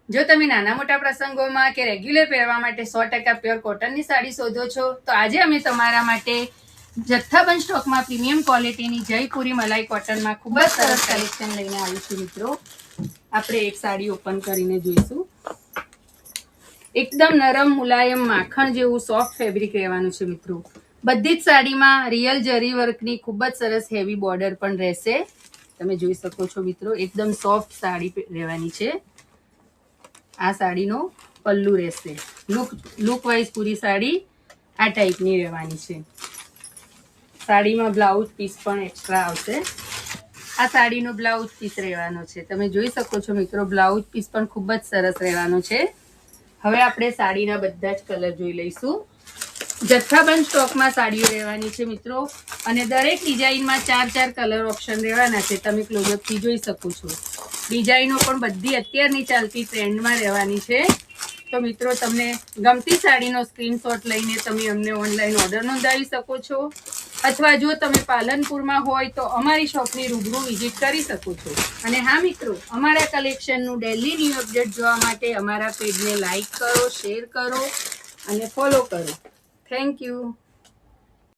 જો તમે નાના મોટા પ્રસંગોમાં કે રેગ્યુલર પહેરવા માટે 100% પ્યોર કોટનની સાડી શોધો છો તો આજે અમે તમારા માટે જથ્થાબંધ સ્ટોકમાં પ્રીમિયમ ક્વોલિટીની જયપુરી મલાઈ કોટનમાં ખૂબ જ સરસ કલેક્શન લઈને આવીશું મિત્રો. આપણે એક સાડી ઓપન કરીને જોઈશું. એકદમ નરમ મુલાયમ માખણ જેવું સોફ્ટ ફેબ્રિક રહેવાનું છે મિત્રો. બધી જ સાડીમાં રિયલ જરી વર્કની ખૂબ જ સરસ હેવી બોર્ડર પણ રહેશે. તમે જોઈ શકો છો મિત્રો, એકદમ સોફ્ટ સાડી રહેવાની છે. આ સાડીનો પલ્લુ રહેશે. લુક વાઇઝ પૂરી સાડી આ ટાઈપની રહેવાની છે. સાડીમાં બ્લાઉઝ પીસ પણ એક્સ્ટ્રા આવશે. આ સાડીનો બ્લાઉઝ પીસ રહેવાનો છે. તમે જોઈ શકો છો મિત્રો, બ્લાઉઝ પીસ પણ ખૂબ જ સરસ રહેવાનો છે. હવે આપણે સાડીના બધા જ કલર જોઈ લઈશું. જથ્થાબંધ સ્ટોકમાં સાડીઓ રહેવાની છે મિત્રો, અને દરેક ડિઝાઇનમાં 4 કલર ઓપ્શન રહેવાના છે. તમે ક્લોઝઅપથી જોઈ શકો છો. ડિઝાઇનો પણ બધી અત્યારની ચાલતી ટ્રેન્ડમાં રહેવાની છે. તો મિત્રો, તમને ગમતી સાડીનો સ્ક્રીનશોટ લઈને તમે અમને ઓનલાઈન ઓર્ડર નોંધાવી શકો છો, અથવા જો તમે પાલનપુરમાં હોય તો અમારી શોપની રૂબરૂ વિઝિટ કરી શકો છો. અને હા મિત્રો, અમારા કલેક્શનનું ડેલી ન્યૂ અપડેટ જોવા માટે અમારા પેજને લાઈક કરો, શેર કરો અને ફોલો કરો. Thank you.